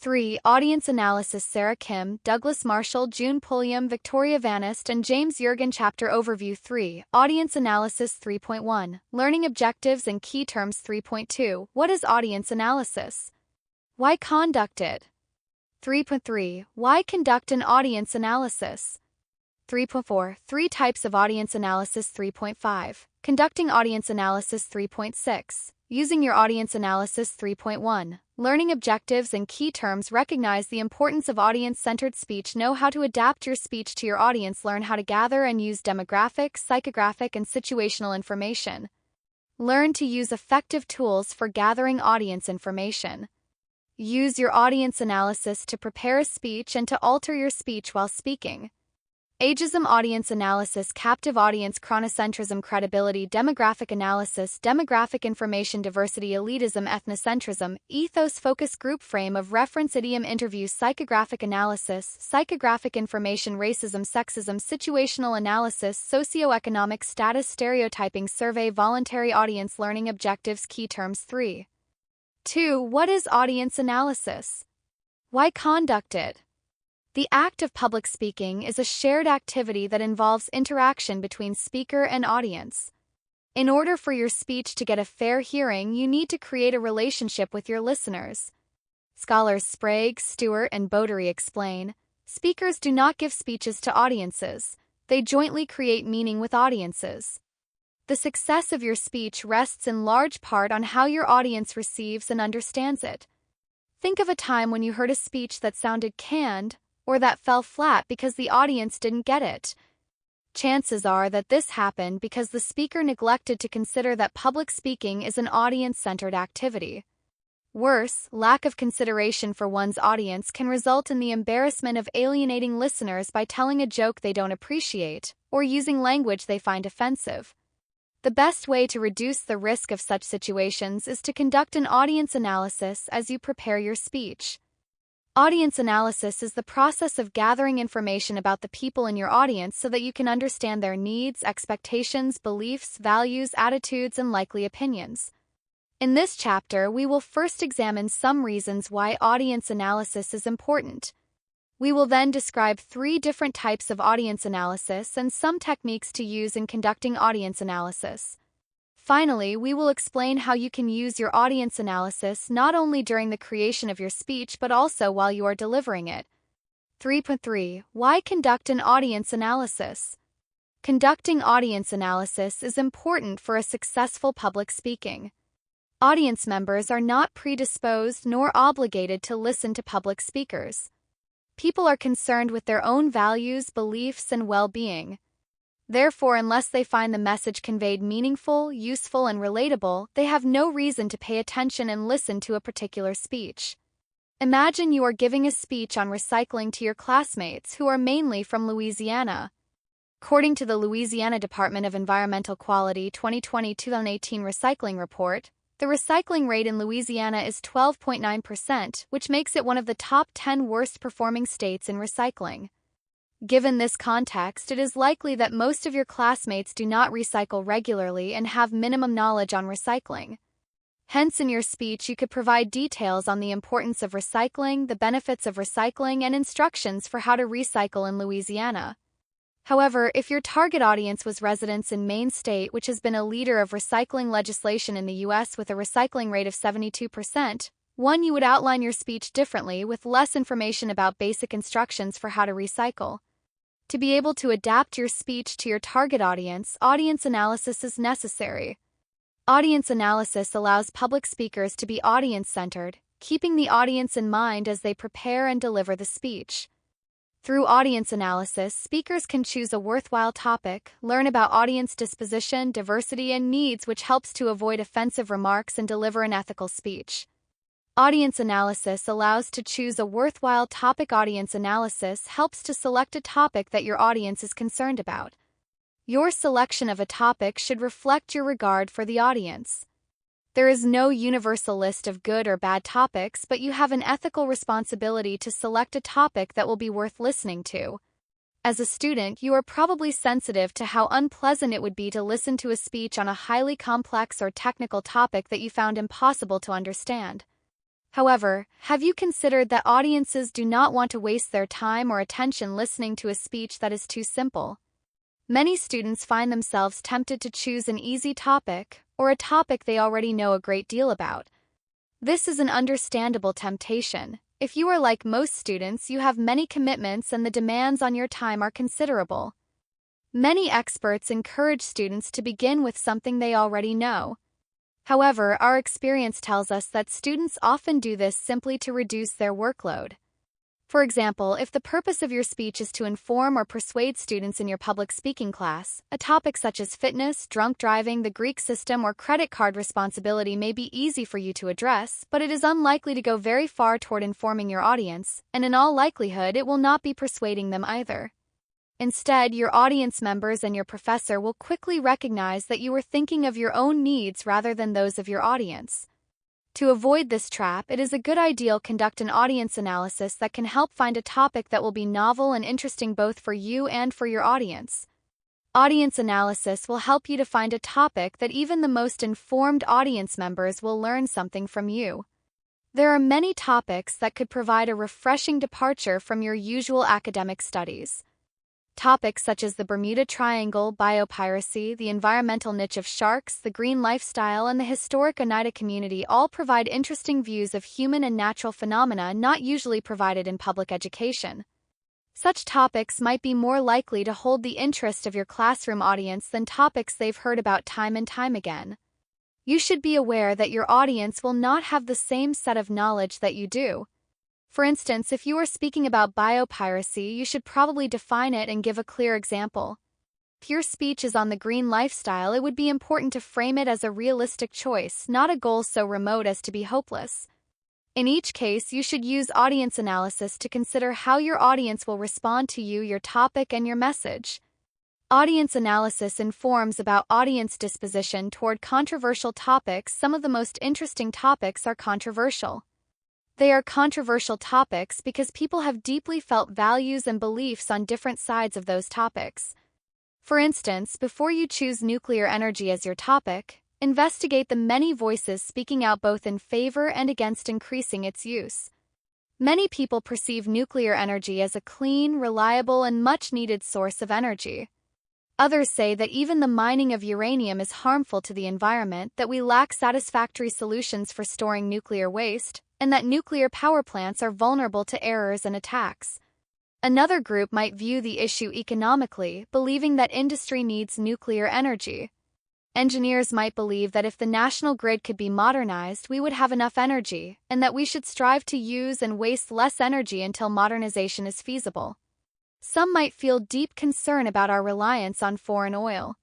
3. Audience analysis. Sarah Kim, Douglas Marshall, June Pulliam, Victoria Vanist, and James Jurgen. Chapter Overview. 3. Audience analysis. 3.1. Learning objectives and key terms. 3.2. What is audience analysis? Why conduct it? 3.3. Why conduct an audience analysis? 3.4. 3 types of audience analysis. 3.5. Conducting audience analysis. 3.6. Using your audience analysis. 3.1. Learning objectives and key terms. Recognize the importance of audience-centered speech. Know how to adapt your speech to your audience. Learn how to gather and use demographic, psychographic, and situational information. Learn to use effective tools for gathering audience information. Use your audience analysis to prepare a speech and to alter your speech while speaking. Ageism. Audience analysis. Captive audience. Chronocentrism. Credibility. Demographic analysis. Demographic information. Diversity. Elitism. Ethnocentrism. Ethos. Focus group. Frame of reference. Idiom. Interview. Psychographic analysis. Psychographic information. Racism. Sexism. Situational analysis. Socioeconomic status. Stereotyping. Survey. Voluntary audience. Learning objectives. Key terms. 3. 2. What is audience analysis? Why conduct it? The act of public speaking is a shared activity that involves interaction between speaker and audience. In order for your speech to get a fair hearing, you need to create a relationship with your listeners. Scholars Sprague, Stewart, and Bodery explain, speakers do not give speeches to audiences, they jointly create meaning with audiences. The success of your speech rests in large part on how your audience receives and understands it. Think of a time when you heard a speech that sounded canned, or that fell flat because the audience didn't get it. Chances are that this happened because the speaker neglected to consider that public speaking is an audience-centered activity. Worse, lack of consideration for one's audience can result in the embarrassment of alienating listeners by telling a joke they don't appreciate, or using language they find offensive. The best way to reduce the risk of such situations is to conduct an audience analysis as you prepare your speech. Audience analysis is the process of gathering information about the people in your audience so that you can understand their needs, expectations, beliefs, values, attitudes, and likely opinions. In this chapter, we will first examine some reasons why audience analysis is important. We will then describe 3 different types of audience analysis and some techniques to use in conducting audience analysis. Finally, we will explain how you can use your audience analysis not only during the creation of your speech but also while you are delivering it. 3.3. Why conduct an audience analysis? Conducting audience analysis is important for a successful public speaking. Audience members are not predisposed nor obligated to listen to public speakers. People are concerned with their own values, beliefs, and well-being. Therefore, unless they find the message conveyed meaningful, useful, and relatable, they have no reason to pay attention and listen to a particular speech. Imagine you are giving a speech on recycling to your classmates who are mainly from Louisiana. According to the Louisiana Department of Environmental Quality 2020-2018 Recycling Report, the recycling rate in Louisiana is 12.9%, which makes it one of the top 10 worst-performing states in recycling. Given this context, it is likely that most of your classmates do not recycle regularly and have minimum knowledge on recycling. Hence, in your speech, you could provide details on the importance of recycling, the benefits of recycling, and instructions for how to recycle in Louisiana. However, if your target audience was residents in Maine State, which has been a leader of recycling legislation in the U.S. with a recycling rate of 72%, you would outline your speech differently with less information about basic instructions for how to recycle. To be able to adapt your speech to your target audience analysis is necessary. Audience analysis allows public speakers to be audience-centered, keeping the audience in mind as they prepare and deliver the speech. Through audience analysis, speakers can choose a worthwhile topic, learn about audience disposition, diversity, and needs, which helps to avoid offensive remarks and deliver an ethical speech. Audience analysis allows to choose a worthwhile topic. Audience analysis helps to select a topic that your audience is concerned about. Your selection of a topic should reflect your regard for the audience. There is no universal list of good or bad topics, but you have an ethical responsibility to select a topic that will be worth listening to. As a student, you are probably sensitive to how unpleasant it would be to listen to a speech on a highly complex or technical topic that you found impossible to understand. However, have you considered that audiences do not want to waste their time or attention listening to a speech that is too simple? Many students find themselves tempted to choose an easy topic, or a topic they already know a great deal about. This is an understandable temptation. If you are like most students, you have many commitments and the demands on your time are considerable. Many experts encourage students to begin with something they already know. However, our experience tells us that students often do this simply to reduce their workload. For example, if the purpose of your speech is to inform or persuade students in your public speaking class, a topic such as fitness, drunk driving, the Greek system, or credit card responsibility may be easy for you to address, but it is unlikely to go very far toward informing your audience, and in all likelihood it will not be persuading them either. Instead, your audience members and your professor will quickly recognize that you are thinking of your own needs rather than those of your audience. To avoid this trap, it is a good idea to conduct an audience analysis that can help find a topic that will be novel and interesting both for you and for your audience. Audience analysis will help you to find a topic that even the most informed audience members will learn something from you. There are many topics that could provide a refreshing departure from your usual academic studies. Topics such as the Bermuda Triangle, biopiracy, the environmental niche of sharks, the green lifestyle, and the historic Oneida community all provide interesting views of human and natural phenomena not usually provided in public education. Such topics might be more likely to hold the interest of your classroom audience than topics they've heard about time and time again. You should be aware that your audience will not have the same set of knowledge that you do. For instance, if you are speaking about biopiracy, you should probably define it and give a clear example. If your speech is on the green lifestyle, it would be important to frame it as a realistic choice, not a goal so remote as to be hopeless. In each case, you should use audience analysis to consider how your audience will respond to you, your topic, and your message. Audience analysis informs about audience disposition toward controversial topics. Some of the most interesting topics are controversial. They are controversial topics because people have deeply felt values and beliefs on different sides of those topics. For instance, before you choose nuclear energy as your topic, investigate the many voices speaking out both in favor and against increasing its use. Many people perceive nuclear energy as a clean, reliable, and much-needed source of energy. Others say that even the mining of uranium is harmful to the environment, that we lack satisfactory solutions for storing nuclear waste, and that nuclear power plants are vulnerable to errors and attacks. Another group might view the issue economically, believing that industry needs nuclear energy. Engineers might believe that if the national grid could be modernized, we would have enough energy, and that we should strive to use and waste less energy until modernization is feasible. Some might feel deep concern about our reliance on foreign oil.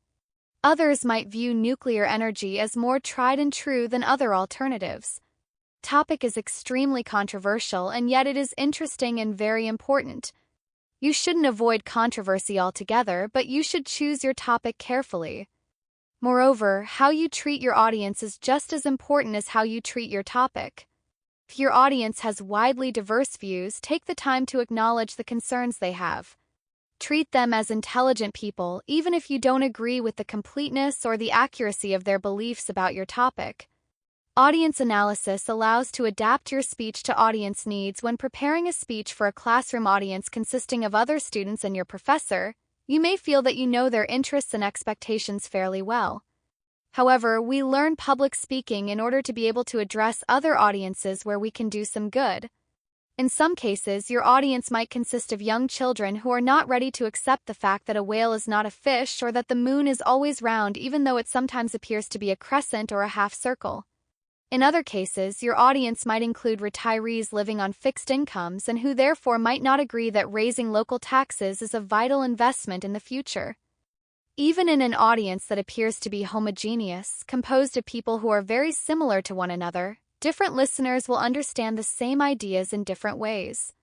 Others might view nuclear energy as more tried and true than other alternatives. Topic is extremely controversial, and yet it is interesting and very important. You shouldn't avoid controversy altogether, but you should choose your topic carefully. Moreover, how you treat your audience is just as important as how you treat your topic. If your audience has widely diverse views, take the time to acknowledge the concerns they have. Treat them as intelligent people, even if you don't agree with the completeness or the accuracy of their beliefs about your topic. Audience analysis allows to adapt your speech to audience needs. When preparing a speech for a classroom audience consisting of other students and your professor, you may feel that you know their interests and expectations fairly well. However, we learn public speaking in order to be able to address other audiences where we can do some good. In some cases, your audience might consist of young children who are not ready to accept the fact that a whale is not a fish or that the moon is always round even though it sometimes appears to be a crescent or a half circle. In other cases, your audience might include retirees living on fixed incomes and who therefore might not agree that raising local taxes is a vital investment in the future. Even in an audience that appears to be homogeneous, composed of people who are very similar to one another, different listeners will understand the same ideas in different ways.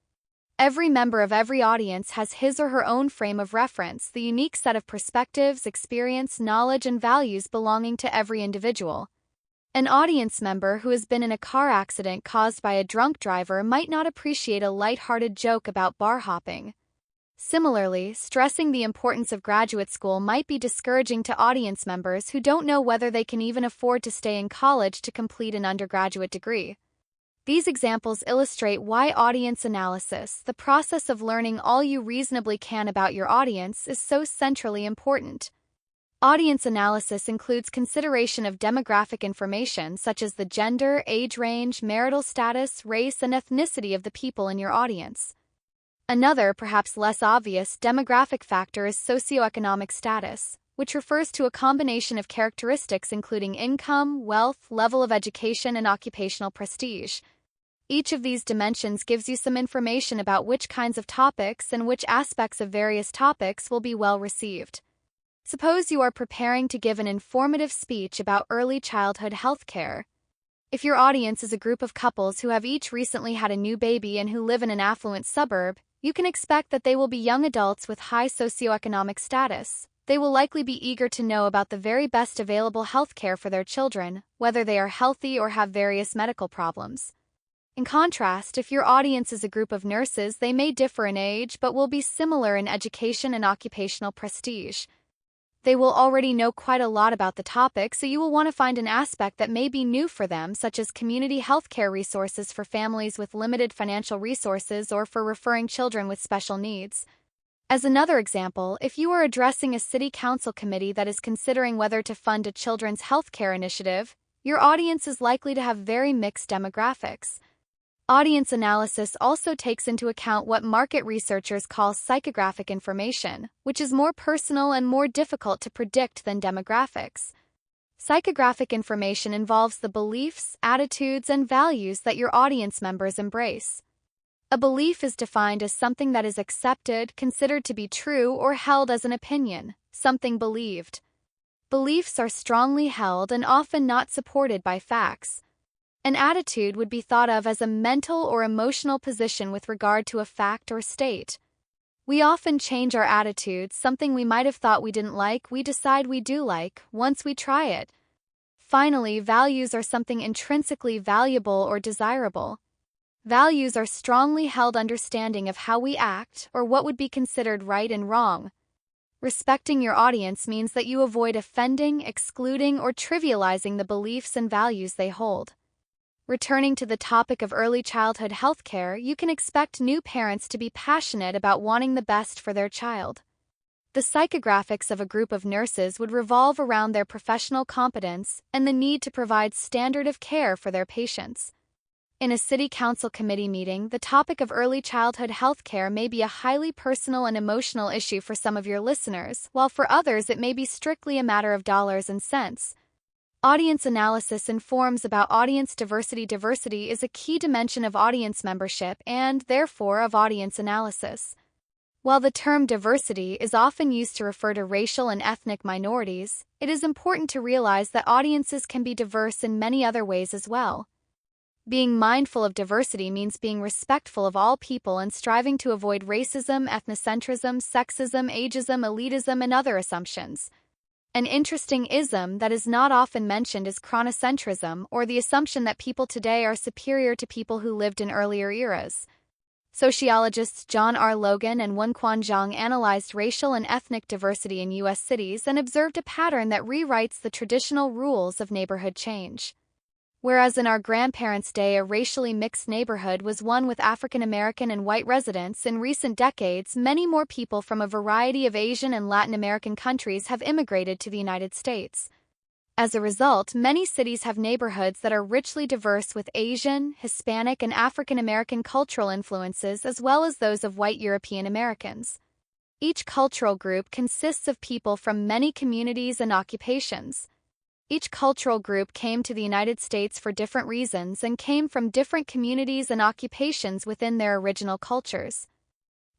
Every member of every audience has his or her own frame of reference, the unique set of perspectives, experience, knowledge, and values belonging to every individual. An audience member who has been in a car accident caused by a drunk driver might not appreciate a light-hearted joke about bar hopping. Similarly, stressing the importance of graduate school might be discouraging to audience members who don't know whether they can even afford to stay in college to complete an undergraduate degree. These examples illustrate why audience analysis, the process of learning all you reasonably can about your audience, is so centrally important. Audience analysis includes consideration of demographic information such as the gender, age range, marital status, race, and ethnicity of the people in your audience. Another, perhaps less obvious, demographic factor is socioeconomic status, which refers to a combination of characteristics including income, wealth, level of education, and occupational prestige. Each of these dimensions gives you some information about which kinds of topics and which aspects of various topics will be well received. Suppose you are preparing to give an informative speech about early childhood health care. If your audience is a group of couples who have each recently had a new baby and who live in an affluent suburb, you can expect that they will be young adults with high socioeconomic status. They will likely be eager to know about the very best available health care for their children, whether they are healthy or have various medical problems. In contrast, if your audience is a group of nurses, they may differ in age but will be similar in education and occupational prestige. They will already know quite a lot about the topic, so you will want to find an aspect that may be new for them, such as community healthcare resources for families with limited financial resources or for referring children with special needs. As another example, if you are addressing a city council committee that is considering whether to fund a children's healthcare initiative, your audience is likely to have very mixed demographics. Audience analysis also takes into account what market researchers call psychographic information, which is more personal and more difficult to predict than demographics. Psychographic information involves the beliefs, attitudes, and values that your audience members embrace. A belief is defined as something that is accepted, considered to be true, or held as an opinion, something believed. Beliefs are strongly held and often not supported by facts. An attitude would be thought of as a mental or emotional position with regard to a fact or state. We often change our attitudes, something we might have thought we didn't like, we decide we do like, once we try it. Finally, values are something intrinsically valuable or desirable. Values are strongly held understanding of how we act or what would be considered right and wrong. Respecting your audience means that you avoid offending, excluding, or trivializing the beliefs and values they hold. Returning to the topic of early childhood health care, you can expect new parents to be passionate about wanting the best for their child. The psychographics of a group of nurses would revolve around their professional competence and the need to provide standard of care for their patients. In a city council committee meeting, the topic of early childhood health care may be a highly personal and emotional issue for some of your listeners, while for others it may be strictly a matter of dollars and cents. Audience analysis informs about audience diversity. Diversity is a key dimension of audience membership and, therefore, of audience analysis. While the term diversity is often used to refer to racial and ethnic minorities, it is important to realize that audiences can be diverse in many other ways as well. Being mindful of diversity means being respectful of all people and striving to avoid racism, ethnocentrism, sexism, ageism, elitism, and other assumptions. An interesting ism that is not often mentioned is chronocentrism, or the assumption that people today are superior to people who lived in earlier eras. Sociologists John R. Logan and Wenquan Zhang analyzed racial and ethnic diversity in U.S. cities and observed a pattern that rewrites the traditional rules of neighborhood change. Whereas in our grandparents' day a racially mixed neighborhood was one with African American and white residents, in recent decades many more people from a variety of Asian and Latin American countries have immigrated to the United States. As a result, many cities have neighborhoods that are richly diverse with Asian, Hispanic, and African American cultural influences as well as those of white European Americans. Each cultural group consists of people from many communities and occupations. Each cultural group came to the United States for different reasons and came from different communities and occupations within their original cultures.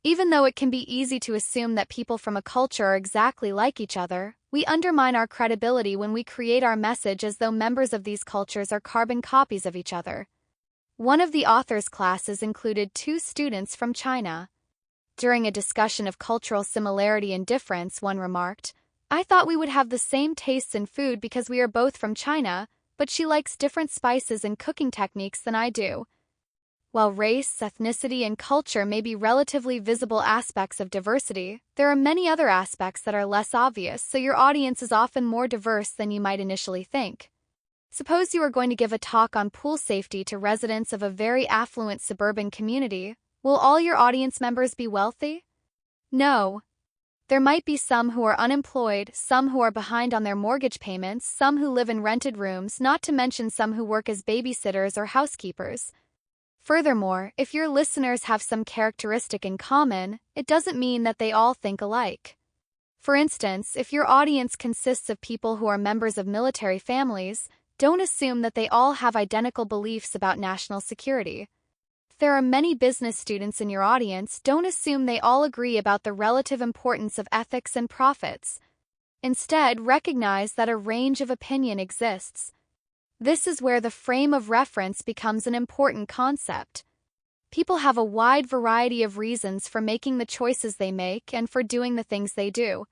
Even though it can be easy to assume that people from a culture are exactly like each other, we undermine our credibility when we create our message as though members of these cultures are carbon copies of each other. One of the author's classes included 2 students from China. During a discussion of cultural similarity and difference, one remarked, "I thought we would have the same tastes in food because we are both from China, but she likes different spices and cooking techniques than I do." While race, ethnicity, and culture may be relatively visible aspects of diversity, there are many other aspects that are less obvious, so your audience is often more diverse than you might initially think. Suppose you are going to give a talk on pool safety to residents of a very affluent suburban community. Will all your audience members be wealthy? No. There might be some who are unemployed, some who are behind on their mortgage payments, some who live in rented rooms, not to mention some who work as babysitters or housekeepers. Furthermore, if your listeners have some characteristic in common, it doesn't mean that they all think alike. For instance, if your audience consists of people who are members of military families, don't assume that they all have identical beliefs about national security. If there are many business students in your audience, don't assume they all agree about the relative importance of ethics and profits. Instead, recognize that a range of opinion exists. This is where the frame of reference becomes an important concept. People have a wide variety of reasons for making the choices they make and for doing the things they do.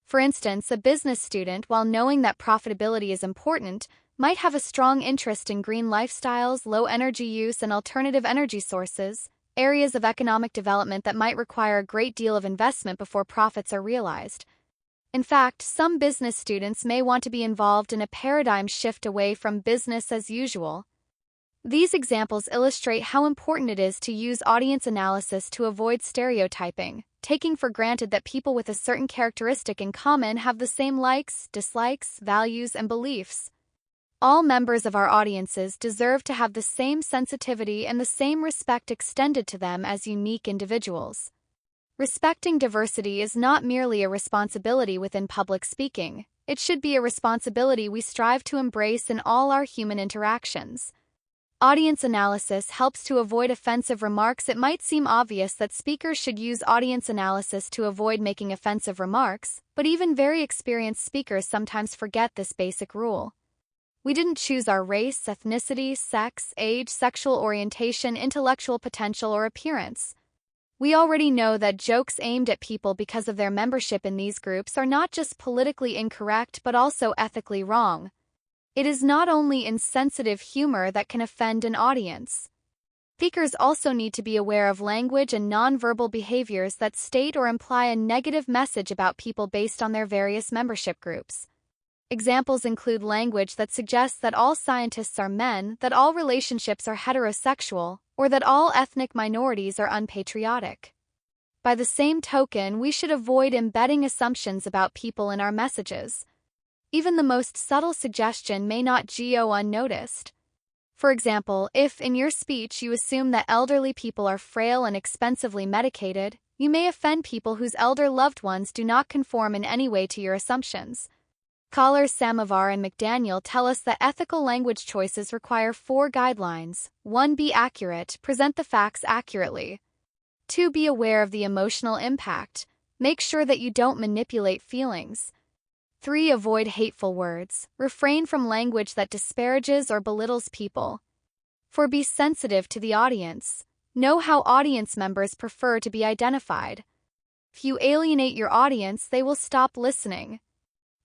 For instance, a business student, while knowing that profitability is important, might have a strong interest in green lifestyles, low energy use, and alternative energy sources, areas of economic development that might require a great deal of investment before profits are realized. In fact, some business students may want to be involved in a paradigm shift away from business as usual. These examples illustrate how important it is to use audience analysis to avoid stereotyping, taking for granted that people with a certain characteristic in common have the same likes, dislikes, values, and beliefs. All members of our audiences deserve to have the same sensitivity and the same respect extended to them as unique individuals. Respecting diversity is not merely a responsibility within public speaking, it should be a responsibility we strive to embrace in all our human interactions. Audience analysis helps to avoid offensive remarks. It might seem obvious that speakers should use audience analysis to avoid making offensive remarks, but even very experienced speakers sometimes forget this basic rule. We didn't choose our race, ethnicity, sex, age, sexual orientation, intellectual potential, or appearance. We already know that jokes aimed at people because of their membership in these groups are not just politically incorrect but also ethically wrong. It is not only insensitive humor that can offend an audience. Speakers also need to be aware of language and nonverbal behaviors that state or imply a negative message about people based on their various membership groups. Examples include language that suggests that all scientists are men, that all relationships are heterosexual, or that all ethnic minorities are unpatriotic. By the same token, we should avoid embedding assumptions about people in our messages. Even the most subtle suggestion may not go unnoticed. For example, if in your speech you assume that elderly people are frail and expensively medicated, you may offend people whose elder loved ones do not conform in any way to your assumptions. Scholars Samovar and McDaniel tell us that ethical language choices require 4 guidelines. 1. Be accurate, present the facts accurately. 2. Be aware of the emotional impact. Make sure that you don't manipulate feelings. 3. Avoid hateful words. Refrain from language that disparages or belittles people. 4. Be sensitive to the audience. Know how audience members prefer to be identified. If you alienate your audience, they will stop listening.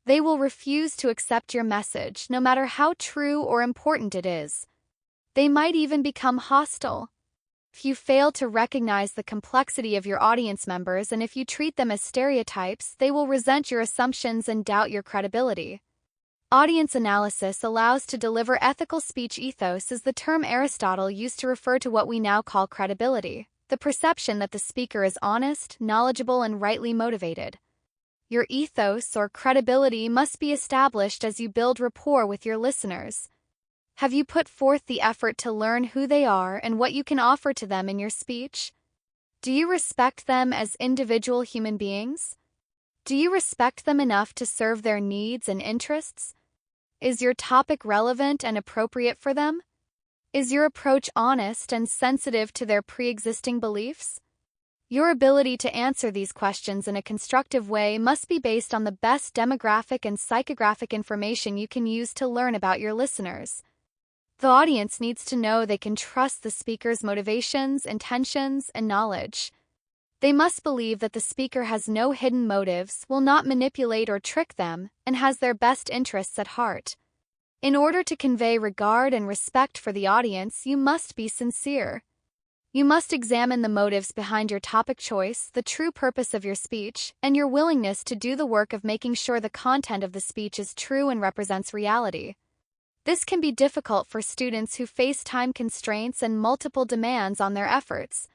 They will refuse to accept your message, no matter how true or important it is. They might even become hostile. If you fail to recognize the complexity of your audience members and if you treat them as stereotypes, they will resent your assumptions and doubt your credibility. Audience analysis allows to deliver ethical speech. Ethos is the term Aristotle used to refer to what we now call credibility, the perception that the speaker is honest, knowledgeable, and rightly motivated. Your ethos or credibility must be established as you build rapport with your listeners. Have you put forth the effort to learn who they are and what you can offer to them in your speech? Do you respect them as individual human beings? Do you respect them enough to serve their needs and interests? Is your topic relevant and appropriate for them? Is your approach honest and sensitive to their pre-existing beliefs? Your ability to answer these questions in a constructive way must be based on the best demographic and psychographic information you can use to learn about your listeners. The audience needs to know they can trust the speaker's motivations, intentions, and knowledge. They must believe that the speaker has no hidden motives, will not manipulate or trick them, and has their best interests at heart. In order to convey regard and respect for the audience, you must be sincere. You must examine the motives behind your topic choice, the true purpose of your speech, and your willingness to do the work of making sure the content of the speech is true and represents reality. This can be difficult for students who face time constraints and multiple demands on their efforts.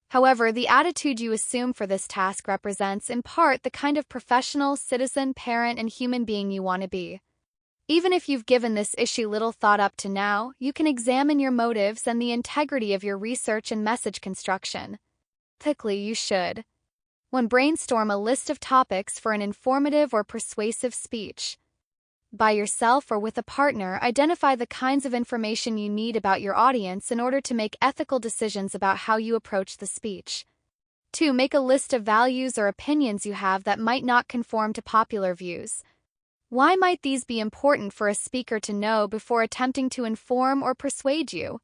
However, the attitude you assume for this task represents, in part, the kind of professional, citizen, parent, and human being you want to be. Even if you've given this issue little thought up to now, you can examine your motives and the integrity of your research and message construction. Ethically, you should. 1. Brainstorm a list of topics for an informative or persuasive speech. By yourself or with a partner, identify the kinds of information you need about your audience in order to make ethical decisions about how you approach the speech. 2. Make a list of values or opinions you have that might not conform to popular views. Why might these be important for a speaker to know before attempting to inform or persuade you?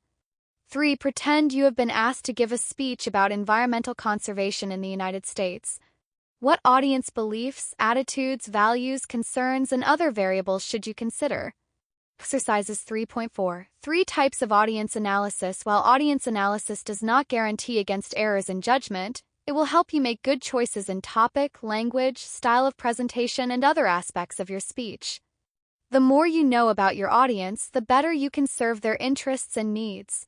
3. Pretend you have been asked to give a speech about environmental conservation in the United States. What audience beliefs, attitudes, values, concerns, and other variables should you consider? Exercises 3.4. 3 types of audience analysis. While audience analysis does not guarantee against errors in judgment, it will help you make good choices in topic, language, style of presentation, and other aspects of your speech. The more you know about your audience, the better you can serve their interests and needs.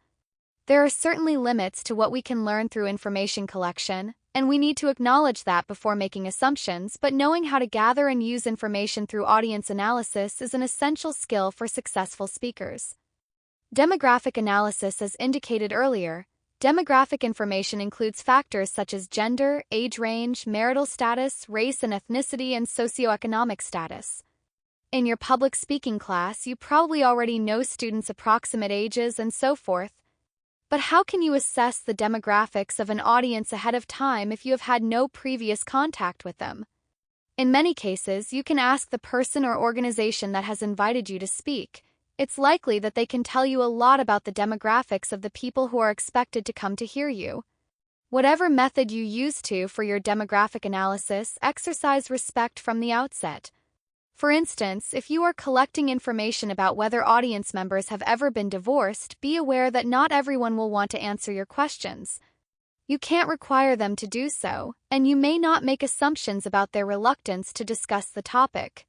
There are certainly limits to what we can learn through information collection, and we need to acknowledge that before making assumptions, but knowing how to gather and use information through audience analysis is an essential skill for successful speakers. Demographic analysis. As indicated earlier, demographic information includes factors such as gender, age range, marital status, race and ethnicity, and socioeconomic status. In your public speaking class, you probably already know students' approximate ages and so forth. But how can you assess the demographics of an audience ahead of time if you have had no previous contact with them? In many cases, you can ask the person or organization that has invited you to speak. It's likely that they can tell you a lot about the demographics of the people who are expected to come to hear you. Whatever method you use for your demographic analysis, exercise respect from the outset. For instance, if you are collecting information about whether audience members have ever been divorced, be aware that not everyone will want to answer your questions. You can't require them to do so, and you may not make assumptions about their reluctance to discuss the topic.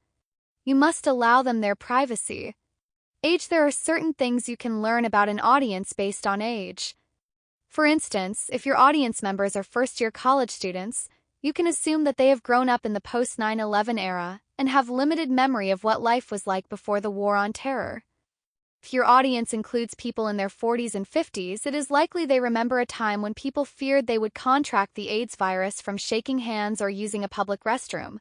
You must allow them their privacy. Age. There are certain things you can learn about an audience based on age. For instance, if your audience members are first-year college students, you can assume that they have grown up in the post-9/11 era and have limited memory of what life was like before the War on Terror. If your audience includes people in their 40s and 50s, it is likely they remember a time when people feared they would contract the AIDS virus from shaking hands or using a public restroom.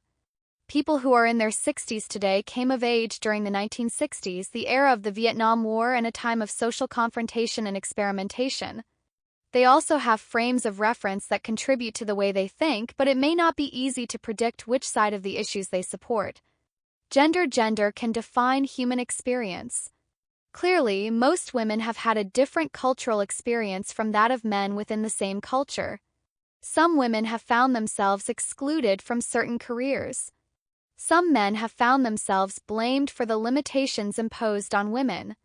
People who are in their 60s today came of age during the 1960s, the era of the Vietnam War, and a time of social confrontation and experimentation. They also have frames of reference that contribute to the way they think, but it may not be easy to predict which side of the issues they support. Gender can define human experience. Clearly, most women have had a different cultural experience from that of men within the same culture. Some women have found themselves excluded from certain careers. Some men have found themselves blamed for the limitations imposed on women.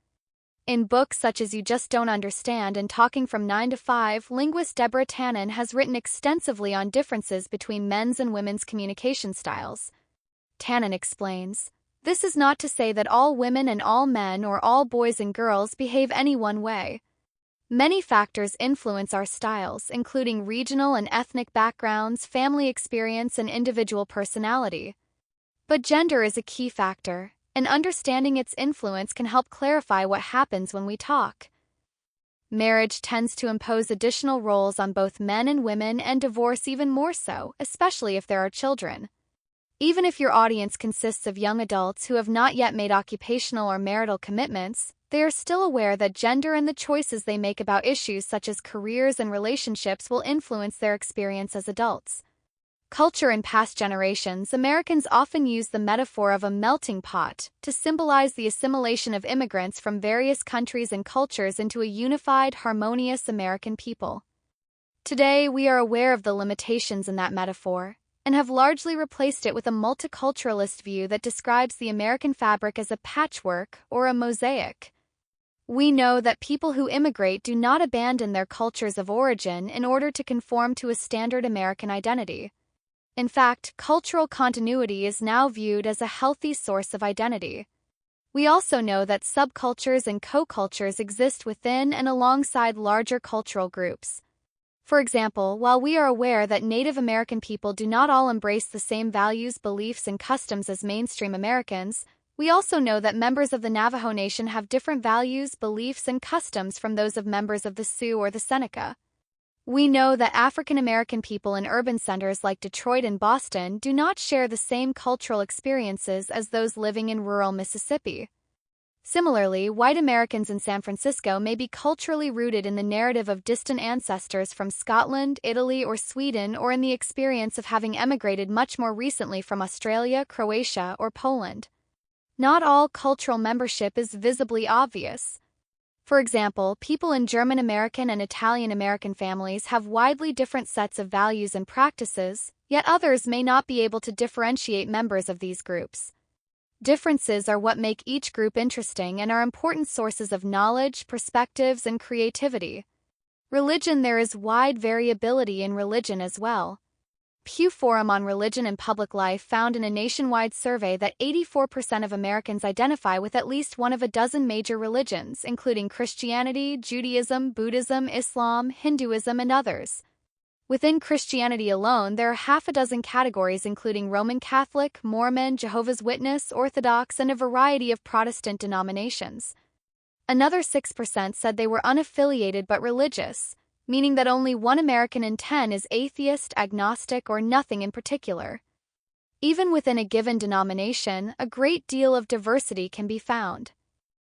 In books such as You Just Don't Understand and Talking from 9 to 5, linguist Deborah Tannen has written extensively on differences between men's and women's communication styles. Tannen explains, "This is not to say that all women and all men or all boys and girls behave any one way. Many factors influence our styles, including regional and ethnic backgrounds, family experience, and individual personality. But gender is a key factor, and understanding its influence can help clarify what happens when we talk. Marriage tends to impose additional roles on both men and women, and divorce even more so, especially if there are children. Even if your audience consists of young adults who have not yet made occupational or marital commitments, they are still aware that gender and the choices they make about issues such as careers and relationships will influence their experience as adults." Culture. In past generations, Americans often used the metaphor of a melting pot to symbolize the assimilation of immigrants from various countries and cultures into a unified, harmonious American people. Today, we are aware of the limitations in that metaphor and have largely replaced it with a multiculturalist view that describes the American fabric as a patchwork or a mosaic. We know that people who immigrate do not abandon their cultures of origin in order to conform to a standard American identity. In fact, cultural continuity is now viewed as a healthy source of identity. We also know that subcultures and co-cultures exist within and alongside larger cultural groups. For example, while we are aware that Native American people do not all embrace the same values, beliefs, and customs as mainstream Americans, we also know that members of the Navajo Nation have different values, beliefs, and customs from those of members of the Sioux or the Seneca. We know that African American people in urban centers like Detroit and Boston do not share the same cultural experiences as those living in rural Mississippi. Similarly, white Americans in San Francisco may be culturally rooted in the narrative of distant ancestors from Scotland, Italy, or Sweden, or in the experience of having emigrated much more recently from Australia, Croatia, or Poland. Not all cultural membership is visibly obvious. For example, people in German American and Italian American families have widely different sets of values and practices, yet others may not be able to differentiate members of these groups. Differences are what make each group interesting and are important sources of knowledge, perspectives, and creativity. Religion. There is wide variability in religion as well. Pew Forum on Religion and Public Life found in a nationwide survey that 84% of Americans identify with at least one of a dozen major religions, including Christianity, Judaism, Buddhism, Islam, Hinduism, and others. Within Christianity alone, there are half a dozen categories including Roman Catholic, Mormon, Jehovah's Witness, Orthodox, and a variety of Protestant denominations. Another 6% said they were unaffiliated but religious, meaning that only 1 American in 10 is atheist, agnostic, or nothing in particular. Even within a given denomination, a great deal of diversity can be found.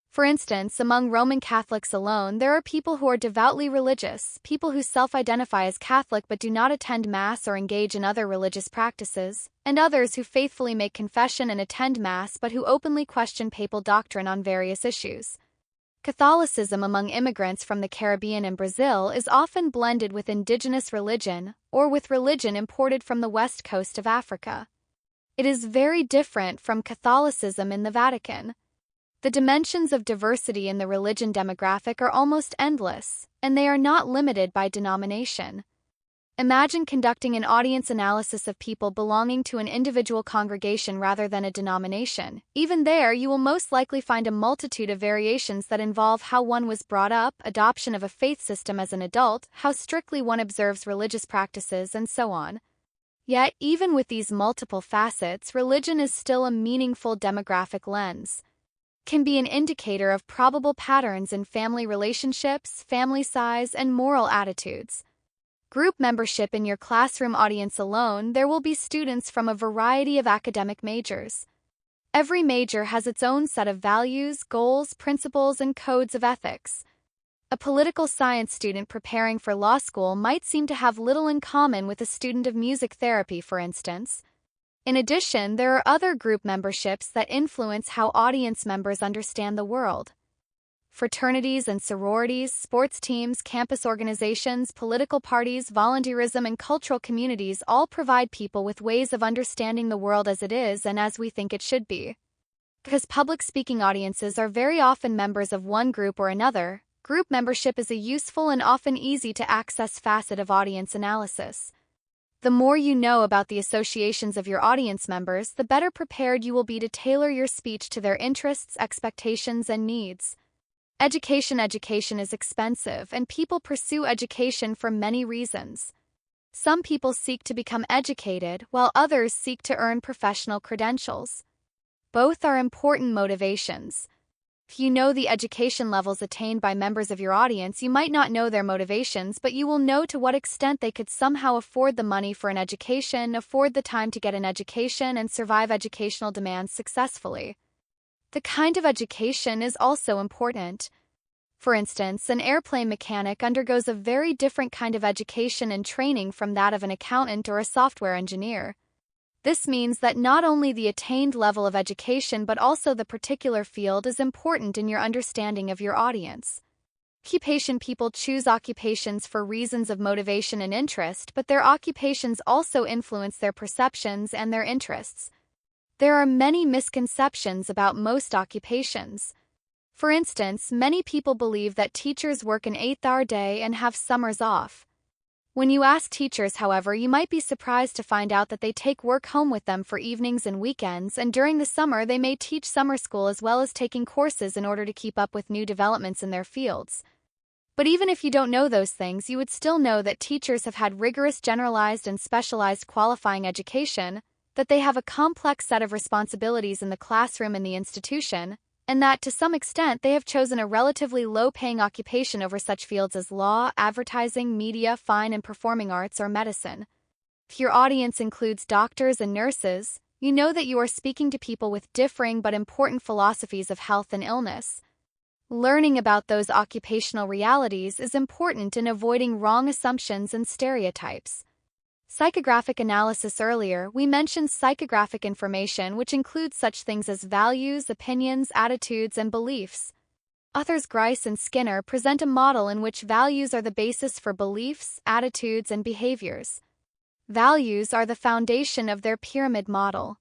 For instance, among Roman Catholics alone, there are people who are devoutly religious, people who self-identify as Catholic but do not attend Mass or engage in other religious practices, and others who faithfully make confession and attend Mass but who openly question papal doctrine on various issues. Catholicism among immigrants from the Caribbean and Brazil is often blended with indigenous religion or with religion imported from the west coast of Africa. It is very different from Catholicism in the Vatican. The dimensions of diversity in the religion demographic are almost endless, and they are not limited by denomination. Imagine conducting an audience analysis of people belonging to an individual congregation rather than a denomination. Even there, you will most likely find a multitude of variations that involve how one was brought up, adoption of a faith system as an adult, how strictly one observes religious practices, and so on. Yet, even with these multiple facets, religion is still a meaningful demographic lens. It can be an indicator of probable patterns in family relationships, family size, and moral attitudes. Group membership. In your classroom audience alone, there will be students from a variety of academic majors. Every major has its own set of values, goals, principles, and codes of ethics. A political science student preparing for law school might seem to have little in common with a student of music therapy, for instance. In addition, there are other group memberships that influence how audience members understand the world. Fraternities and sororities, sports teams, campus organizations, political parties, volunteerism, and cultural communities all provide people with ways of understanding the world as it is and as we think it should be. Because public speaking audiences are very often members of one group or another, group membership is a useful and often easy to access facet of audience analysis. The more you know about the associations of your audience members, the better prepared you will be to tailor your speech to their interests, expectations, and needs. Education is expensive, and people pursue education for many reasons. Some people seek to become educated, while others seek to earn professional credentials. Both are important motivations. If you know the education levels attained by members of your audience, you might not know their motivations, but you will know to what extent they could somehow afford the money for an education, afford the time to get an education, and survive educational demands successfully. The kind of education is also important. For instance, an airplane mechanic undergoes a very different kind of education and training from that of an accountant or a software engineer. This means that not only the attained level of education but also the particular field is important in your understanding of your audience. People choose occupations for reasons of motivation and interest, but their occupations also influence their perceptions and their interests. There are many misconceptions about most occupations. For instance, many people believe that teachers work an 8-hour day and have summers off. When you ask teachers, however, you might be surprised to find out that they take work home with them for evenings and weekends, and during the summer they may teach summer school as well as taking courses in order to keep up with new developments in their fields. But even if you don't know those things, you would still know that teachers have had rigorous generalized and specialized qualifying education, that they have a complex set of responsibilities in the classroom and the institution, and that, to some extent, they have chosen a relatively low-paying occupation over such fields as law, advertising, media, fine and performing arts, or medicine. If your audience includes doctors and nurses, you know that you are speaking to people with differing but important philosophies of health and illness. Learning about those occupational realities is important in avoiding wrong assumptions and stereotypes. Psychographic analysis. Earlier, we mentioned psychographic information, which includes such things as values, opinions, attitudes, and beliefs. Authors Grice and Skinner present a model in which values are the basis for beliefs, attitudes, and behaviors. Values are the foundation of their pyramid model.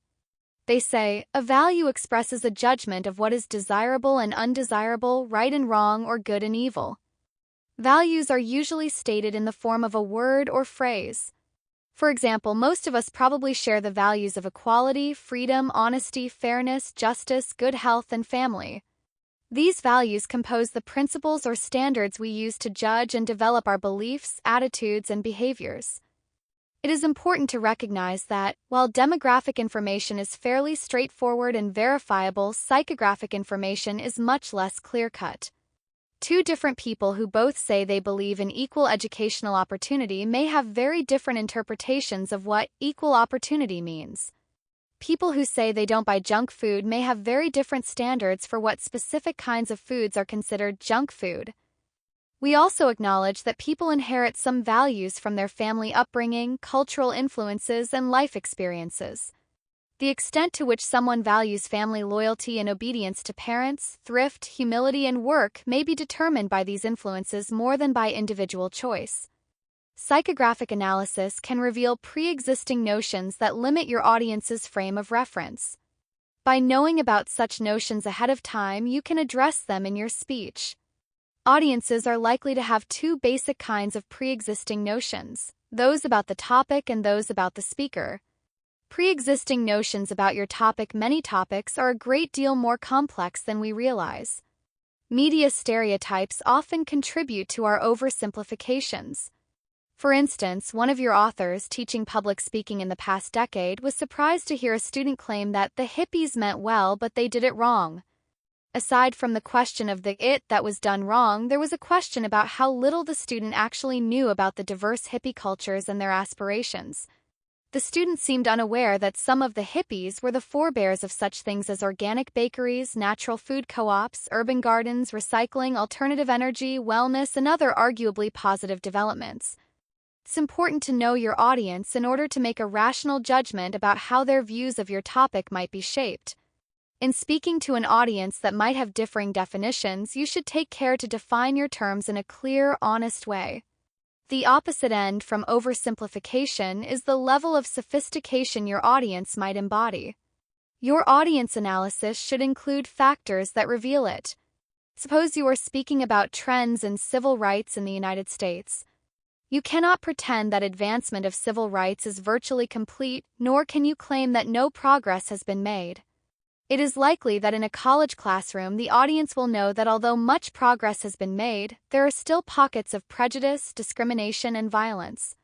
They say, a value expresses a judgment of what is desirable and undesirable, right and wrong, or good and evil. Values are usually stated in the form of a word or phrase. For example, most of us probably share the values of equality, freedom, honesty, fairness, justice, good health, and family. These values compose the principles or standards we use to judge and develop our beliefs, attitudes, and behaviors. It is important to recognize that, while demographic information is fairly straightforward and verifiable, psychographic information is much less clear-cut. Two different people who both say they believe in equal educational opportunity may have very different interpretations of what equal opportunity means. People who say they don't buy junk food may have very different standards for what specific kinds of foods are considered junk food. We also acknowledge that people inherit some values from their family upbringing, cultural influences, and life experiences. The extent to which someone values family loyalty and obedience to parents, thrift, humility, and work may be determined by these influences more than by individual choice. Psychographic analysis can reveal pre-existing notions that limit your audience's frame of reference. By knowing about such notions ahead of time, you can address them in your speech. Audiences are likely to have two basic kinds of pre-existing notions, those about the topic and those about the speaker. Pre-existing notions about your topic. Many topics are a great deal more complex than we realize. Media stereotypes often contribute to our oversimplifications. For instance, one of your authors teaching public speaking in the past decade was surprised to hear a student claim that the hippies meant well but they did it wrong. Aside from the question of the it that was done wrong, there was a question about how little the student actually knew about the diverse hippie cultures and their aspirations. The student seemed unaware that some of the hippies were the forebears of such things as organic bakeries, natural food co-ops, urban gardens, recycling, alternative energy, wellness, and other arguably positive developments. It's important to know your audience in order to make a rational judgment about how their views of your topic might be shaped. In speaking to an audience that might have differing definitions, you should take care to define your terms in a clear, honest way. The opposite end from oversimplification is the level of sophistication your audience might embody. Your audience analysis should include factors that reveal it. Suppose you are speaking about trends in civil rights in the United States. You cannot pretend that advancement of civil rights is virtually complete, nor can you claim that no progress has been made. It is likely that in a college classroom the audience will know that although much progress has been made, there are still pockets of prejudice, discrimination, and violence.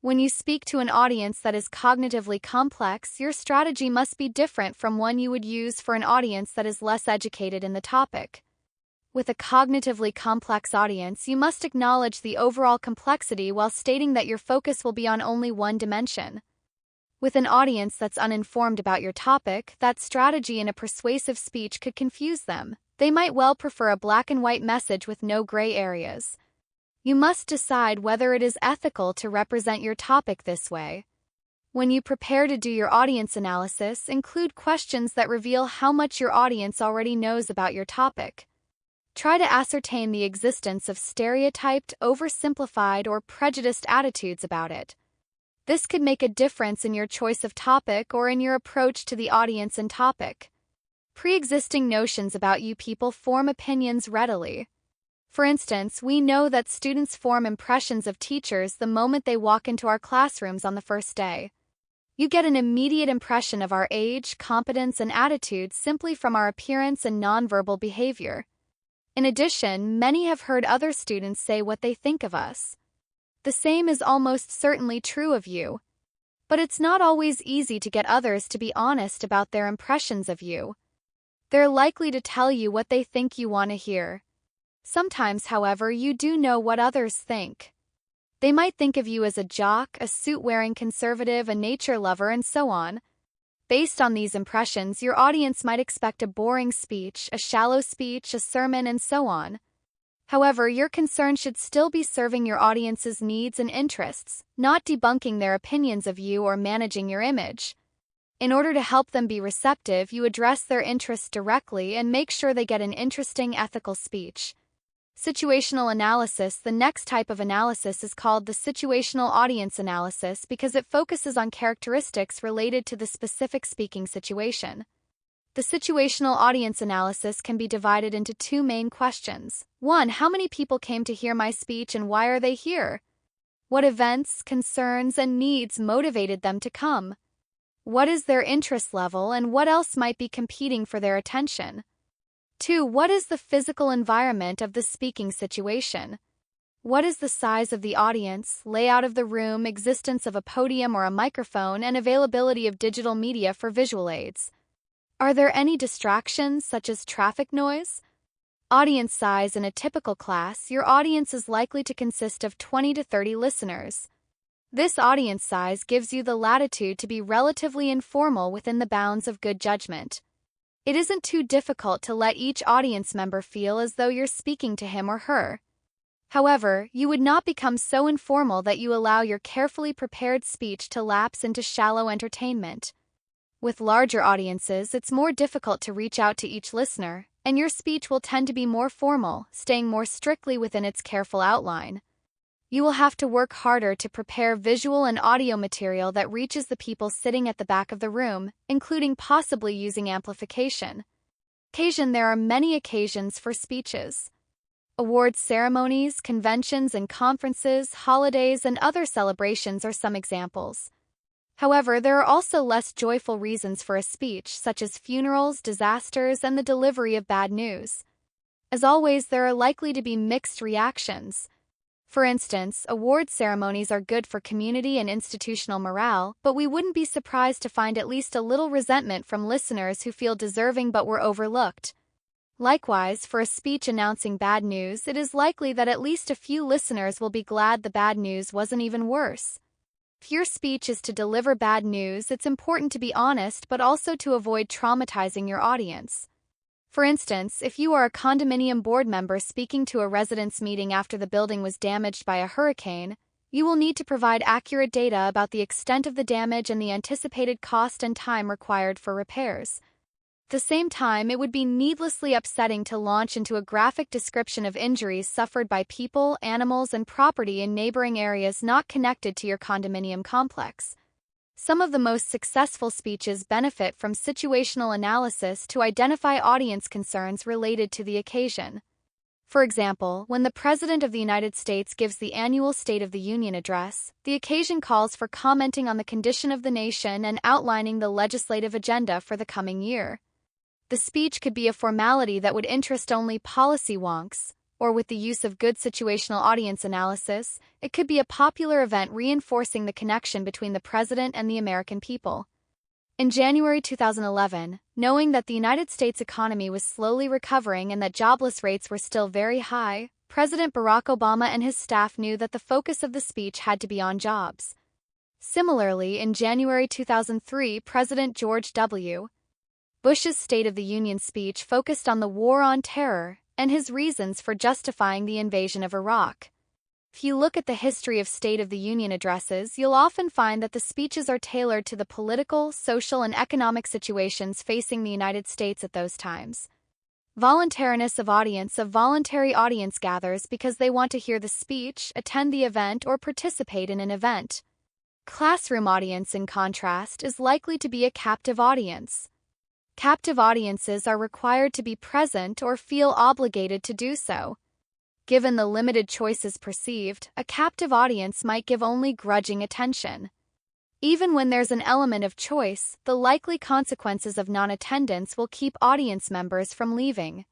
When you speak to an audience that is cognitively complex, your strategy must be different from one you would use for an audience that is less educated in the topic. With a cognitively complex audience, you must acknowledge the overall complexity while stating that your focus will be on only one dimension. With an audience that's uninformed about your topic, that strategy in a persuasive speech could confuse them. They might well prefer a black and white message with no gray areas. You must decide whether it is ethical to represent your topic this way. When you prepare to do your audience analysis, include questions that reveal how much your audience already knows about your topic. Try to ascertain the existence of stereotyped, oversimplified, or prejudiced attitudes about it. This could make a difference in your choice of topic or in your approach to the audience and topic. Pre-existing notions about you people form opinions readily. For instance, we know that students form impressions of teachers the moment they walk into our classrooms on the first day. You get an immediate impression of our age, competence, and attitude simply from our appearance and nonverbal behavior. In addition, many have heard other students say what they think of us. The same is almost certainly true of you. But it's not always easy to get others to be honest about their impressions of you. They're likely to tell you what they think you want to hear. Sometimes, however, you do know what others think. They might think of you as a jock, a suit-wearing conservative, a nature lover, and so on. Based on these impressions, your audience might expect a boring speech, a shallow speech, a sermon, and so on. However, your concern should still be serving your audience's needs and interests, not debunking their opinions of you or managing your image. In order to help them be receptive, you address their interests directly and make sure they get an interesting, ethical speech. Situational analysis. The next type of analysis is called the situational audience analysis because it focuses on characteristics related to the specific speaking situation. The situational audience analysis can be divided into two main questions. 1. How many people came to hear my speech and why are they here? What events, concerns, and needs motivated them to come? What is their interest level and what else might be competing for their attention? 2. What is the physical environment of the speaking situation? What is the size of the audience, layout of the room, existence of a podium or a microphone, and availability of digital media for visual aids? Are there any distractions, such as traffic noise? Audience size. In a typical class, your audience is likely to consist of 20 to 30 listeners. This audience size gives you the latitude to be relatively informal within the bounds of good judgment. It isn't too difficult to let each audience member feel as though you're speaking to him or her. However, you would not become so informal that you allow your carefully prepared speech to lapse into shallow entertainment. With larger audiences, it's more difficult to reach out to each listener, and your speech will tend to be more formal, staying more strictly within its careful outline. You will have to work harder to prepare visual and audio material that reaches the people sitting at the back of the room, including possibly using amplification. There are many occasions for speeches. Awards ceremonies, conventions and conferences, holidays, and other celebrations are some examples. However, there are also less joyful reasons for a speech, such as funerals, disasters, and the delivery of bad news. As always, there are likely to be mixed reactions. For instance, award ceremonies are good for community and institutional morale, but we wouldn't be surprised to find at least a little resentment from listeners who feel deserving but were overlooked. Likewise, for a speech announcing bad news, it is likely that at least a few listeners will be glad the bad news wasn't even worse. If your speech is to deliver bad news, it's important to be honest but also to avoid traumatizing your audience. For instance, if you are a condominium board member speaking to a residents' meeting after the building was damaged by a hurricane, you will need to provide accurate data about the extent of the damage and the anticipated cost and time required for repairs. At the same time, it would be needlessly upsetting to launch into a graphic description of injuries suffered by people, animals, and property in neighboring areas not connected to your condominium complex. Some of the most successful speeches benefit from situational analysis to identify audience concerns related to the occasion. For example, when the President of the United States gives the annual State of the Union address, the occasion calls for commenting on the condition of the nation and outlining the legislative agenda for the coming year. The speech could be a formality that would interest only policy wonks, or with the use of good situational audience analysis, it could be a popular event reinforcing the connection between the president and the American people. In January 2011, knowing that the United States economy was slowly recovering and that jobless rates were still very high, President Barack Obama and his staff knew that the focus of the speech had to be on jobs. Similarly, in January 2003, President George W. Bush's State of the Union speech focused on the war on terror and his reasons for justifying the invasion of Iraq. If you look at the history of State of the Union addresses, you'll often find that the speeches are tailored to the political, social, and economic situations facing the United States at those times. Voluntariness of audience. A voluntary audience gathers because they want to hear the speech, attend the event, or participate in an event. Classroom audience, in contrast, is likely to be a captive audience. Captive audiences are required to be present or feel obligated to do so. Given the limited choices perceived, a captive audience might give only grudging attention. Even when there's an element of choice, the likely consequences of non-attendance will keep audience members from leaving.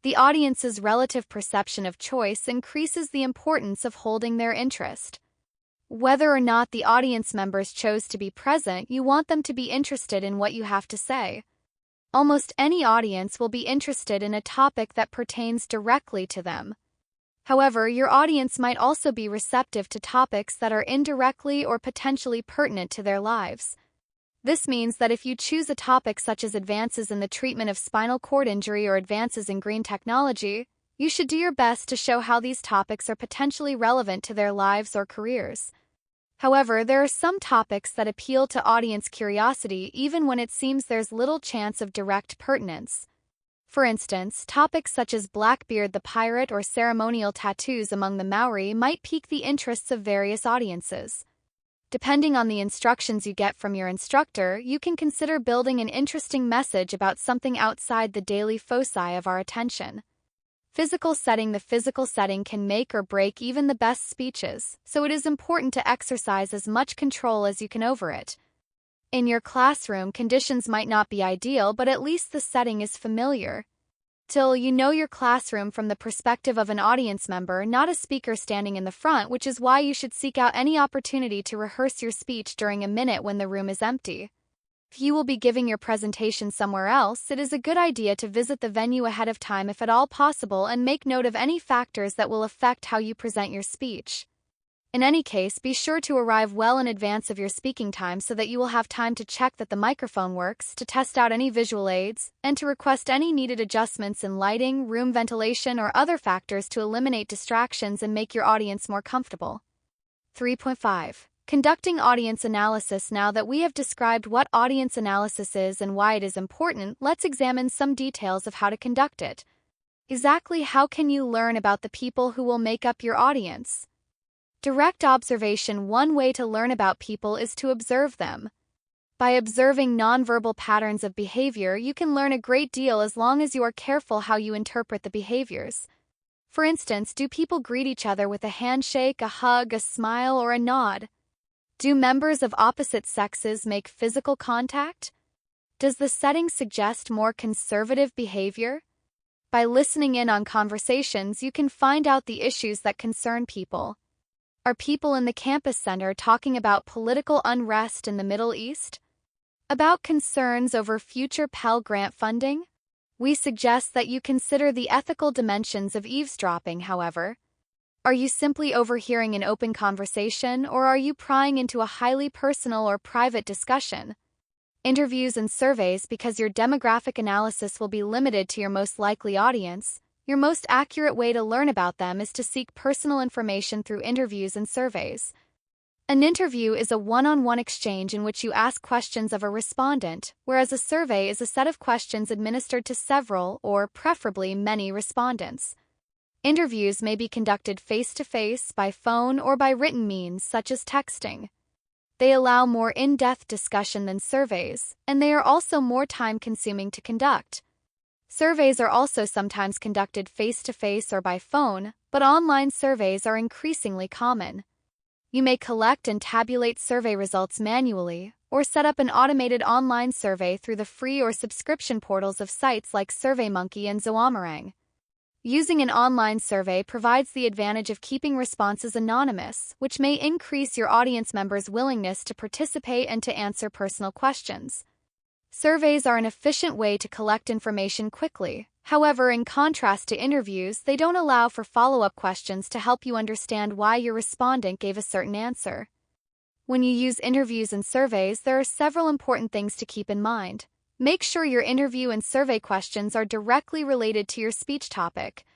The audience's relative perception of choice increases the importance of holding their interest. Whether or not the audience members chose to be present, you want them to be interested in what you have to say. Almost any audience will be interested in a topic that pertains directly to them. However, your audience might also be receptive to topics that are indirectly or potentially pertinent to their lives. This means that if you choose a topic such as advances in the treatment of spinal cord injury or advances in green technology, you should do your best to show how these topics are potentially relevant to their lives or careers. However, there are some topics that appeal to audience curiosity even when it seems there's little chance of direct pertinence. For instance, topics such as Blackbeard the pirate or ceremonial tattoos among the Maori might pique the interests of various audiences. Depending on the instructions you get from your instructor, you can consider building an interesting message about something outside the daily foci of our attention. The physical setting can make or break even the best speeches, so it is important to exercise as much control as you can over it. In your classroom, conditions might not be ideal, but at least the setting is familiar. Till you know your classroom from the perspective of an audience member, not a speaker standing in the front, which is why you should seek out any opportunity to rehearse your speech during a minute when the room is empty. If you will be giving your presentation somewhere else, it is a good idea to visit the venue ahead of time if at all possible and make note of any factors that will affect how you present your speech. In any case, be sure to arrive well in advance of your speaking time so that you will have time to check that the microphone works, to test out any visual aids, and to request any needed adjustments in lighting, room ventilation, or other factors to eliminate distractions and make your audience more comfortable. 3.5. Conducting audience analysis. Now that we have described what audience analysis is and why it is important, let's examine some details of how to conduct it. Exactly how can you learn about the people who will make up your audience? Direct observation. One way to learn about people is to observe them. By observing nonverbal patterns of behavior, you can learn a great deal as long as you are careful how you interpret the behaviors. For instance, do people greet each other with a handshake, a hug, a smile, or a nod? Do members of opposite sexes make physical contact? Does the setting suggest more conservative behavior? By listening in on conversations, you can find out the issues that concern people. Are people in the campus center talking about political unrest in the Middle East? About concerns over future Pell Grant funding? We suggest that you consider the ethical dimensions of eavesdropping, however. Are you simply overhearing an open conversation, or are you prying into a highly personal or private discussion? Interviews and surveys. Because your demographic analysis will be limited to your most likely audience, your most accurate way to learn about them is to seek personal information through interviews and surveys. An interview is a one-on-one exchange in which you ask questions of a respondent, whereas a survey is a set of questions administered to several, or preferably many, respondents. Interviews may be conducted face-to-face, by phone, or by written means such as texting. They allow more in-depth discussion than surveys, and they are also more time-consuming to conduct. Surveys are also sometimes conducted face-to-face or by phone, but online surveys are increasingly common. You may collect and tabulate survey results manually, or set up an automated online survey through the free or subscription portals of sites like SurveyMonkey and Zoomerang. Using an online survey provides the advantage of keeping responses anonymous, which may increase your audience members' willingness to participate and to answer personal questions. Surveys are an efficient way to collect information quickly. However, in contrast to interviews, they don't allow for follow-up questions to help you understand why your respondent gave a certain answer. When you use interviews and surveys, there are several important things to keep in mind. Make sure your interview and survey questions are directly related to your speech topic.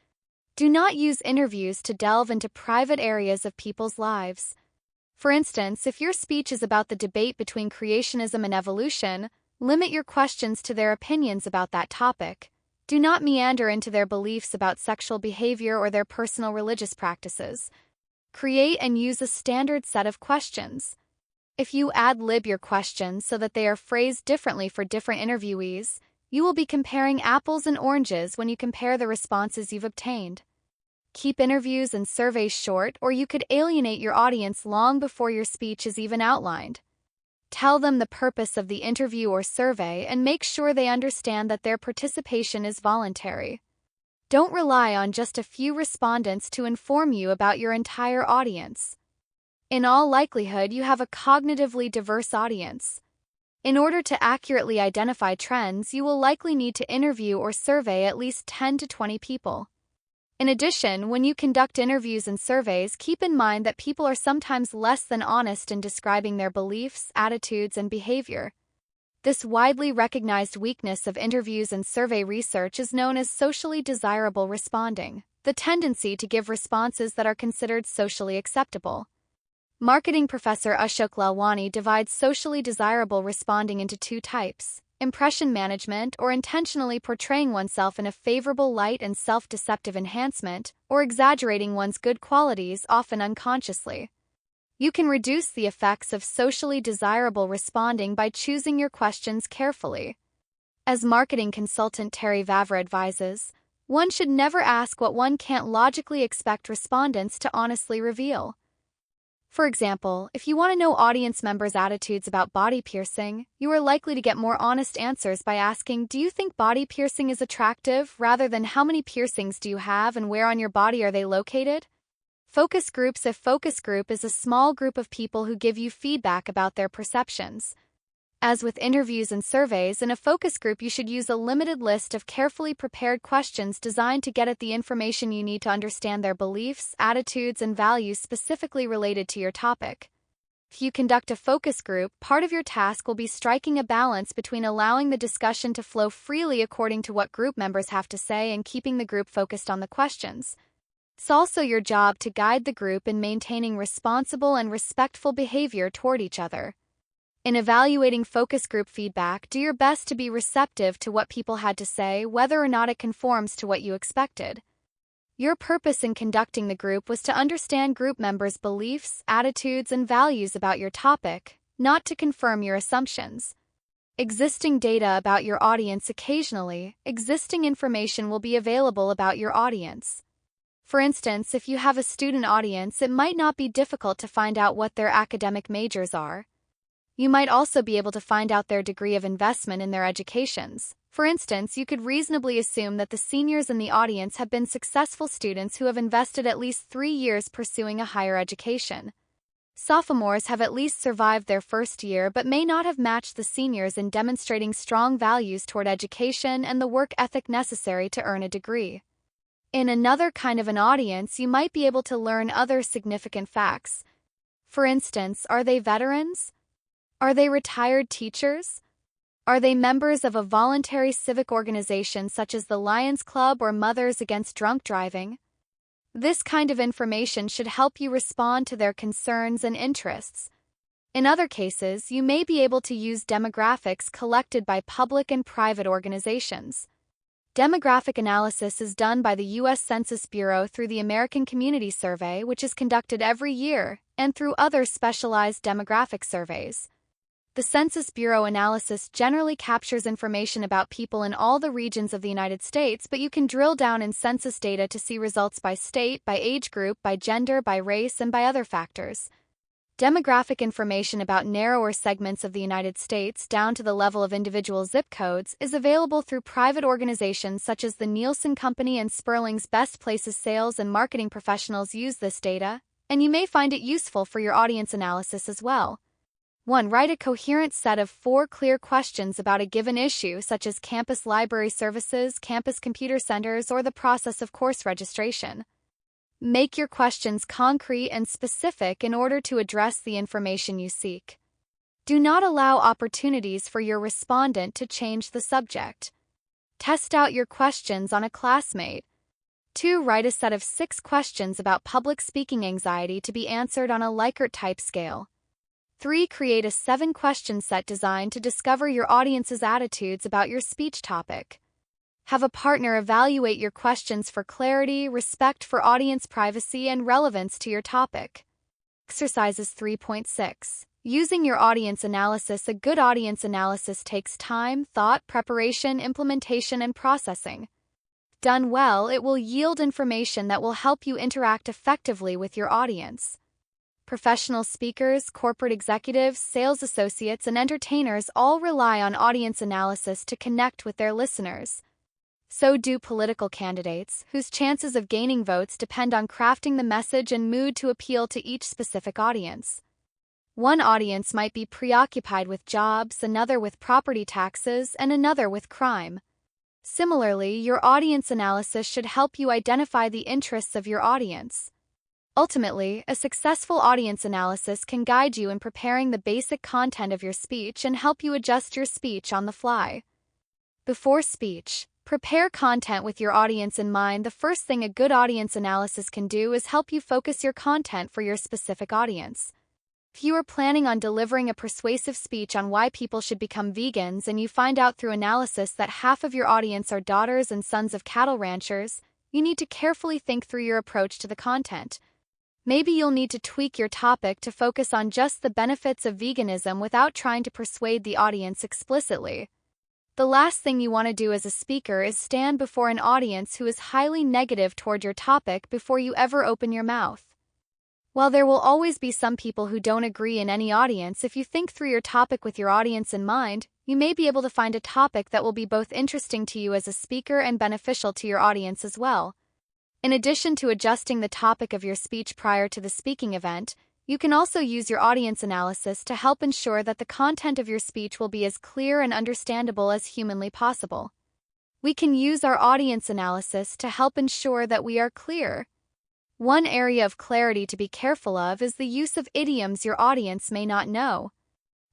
Do not use interviews to delve into private areas of people's lives. For instance, if your speech is about the debate between creationism and evolution, limit your questions to their opinions about that topic. Do not meander into their beliefs about sexual behavior or their personal religious practices. Create and use a standard set of questions. If you ad-lib your questions so that they are phrased differently for different interviewees, you will be comparing apples and oranges when you compare the responses you've obtained. Keep interviews and surveys short, or you could alienate your audience long before your speech is even outlined. Tell them the purpose of the interview or survey and make sure they understand that their participation is voluntary. Don't rely on just a few respondents to inform you about your entire audience. In all likelihood, you have a cognitively diverse audience. In order to accurately identify trends, you will likely need to interview or survey at least 10 to 20 people. In addition, when you conduct interviews and surveys, keep in mind that people are sometimes less than honest in describing their beliefs, attitudes, and behavior. This widely recognized weakness of interviews and survey research is known as socially desirable responding, the tendency to give responses that are considered socially acceptable. Marketing professor Ashok Lalwani divides socially desirable responding into two types: impression management, or intentionally portraying oneself in a favorable light, and self-deceptive enhancement, or exaggerating one's good qualities, often unconsciously. You can reduce the effects of socially desirable responding by choosing your questions carefully. As marketing consultant Terry Vavra advises, one should never ask what one can't logically expect respondents to honestly reveal. For example, if you want to know audience members' attitudes about body piercing, you are likely to get more honest answers by asking, "Do you think body piercing is attractive?" rather than "How many piercings do you have and where on your body are they located?" Focus groups. A focus group is a small group of people who give you feedback about their perceptions. As with interviews and surveys, in a focus group you should use a limited list of carefully prepared questions designed to get at the information you need to understand their beliefs, attitudes, and values specifically related to your topic. If you conduct a focus group, part of your task will be striking a balance between allowing the discussion to flow freely according to what group members have to say and keeping the group focused on the questions. It's also your job to guide the group in maintaining responsible and respectful behavior toward each other. In evaluating focus group feedback, do your best to be receptive to what people had to say, whether or not it conforms to what you expected. Your purpose in conducting the group was to understand group members' beliefs, attitudes, and values about your topic, not to confirm your assumptions. Existing data about your audience. Occasionally, existing information will be available about your audience. For instance, if you have a student audience, it might not be difficult to find out what their academic majors are. You might also be able to find out their degree of investment in their educations. For instance, you could reasonably assume that the seniors in the audience have been successful students who have invested at least 3 years pursuing a higher education. Sophomores have at least survived their first year but may not have matched the seniors in demonstrating strong values toward education and the work ethic necessary to earn a degree. In another kind of an audience, you might be able to learn other significant facts. For instance, are they veterans? Are they retired teachers? Are they members of a voluntary civic organization such as the Lions Club or Mothers Against Drunk Driving? This kind of information should help you respond to their concerns and interests. In other cases, you may be able to use demographics collected by public and private organizations. Demographic analysis is done by the U.S. Census Bureau through the American Community Survey, which is conducted every year, and through other specialized demographic surveys. The Census Bureau analysis generally captures information about people in all the regions of the United States, but you can drill down in census data to see results by state, by age group, by gender, by race, and by other factors. Demographic information about narrower segments of the United States, down to the level of individual zip codes, is available through private organizations such as the Nielsen Company and Sperling's Best Places. Sales and marketing professionals use this data, and you may find it useful for your audience analysis as well. 1. Write a coherent set of 4 clear questions about a given issue, such as campus library services, campus computer centers, or the process of course registration. Make your questions concrete and specific in order to address the information you seek. Do not allow opportunities for your respondent to change the subject. Test out your questions on a classmate. 2. Write a set of 6 questions about public speaking anxiety to be answered on a Likert type scale. 3. Create a 7-question set designed to discover your audience's attitudes about your speech topic. Have a partner evaluate your questions for clarity, respect for audience privacy, and relevance to your topic. Exercises 3.6. Using your audience analysis. A good audience analysis takes time, thought, preparation, implementation, and processing. done well, it will yield information that will help you interact effectively with your audience. Professional speakers, corporate executives, sales associates, and entertainers all rely on audience analysis to connect with their listeners. So do political candidates, whose chances of gaining votes depend on crafting the message and mood to appeal to each specific audience. One audience might be preoccupied with jobs, another with property taxes, and another with crime. Similarly, your audience analysis should help you identify the interests of your audience. Ultimately, a successful audience analysis can guide you in preparing the basic content of your speech and help you adjust your speech on the fly. Before speech, prepare content with your audience in mind. The first thing a good audience analysis can do is help you focus your content for your specific audience. If you are planning on delivering a persuasive speech on why people should become vegans and you find out through analysis that half of your audience are daughters and sons of cattle ranchers, you need to carefully think through your approach to the content. Maybe you'll need to tweak your topic to focus on just the benefits of veganism without trying to persuade the audience explicitly. The last thing you want to do as a speaker is stand before an audience who is highly negative toward your topic before you ever open your mouth. While there will always be some people who don't agree in any audience, if you think through your topic with your audience in mind, you may be able to find a topic that will be both interesting to you as a speaker and beneficial to your audience as well. In addition to adjusting the topic of your speech prior to the speaking event, you can also use your audience analysis to help ensure that the content of your speech will be as clear and understandable as humanly possible. We can use our audience analysis to help ensure that we are clear. One area of clarity to be careful of is the use of idioms your audience may not know.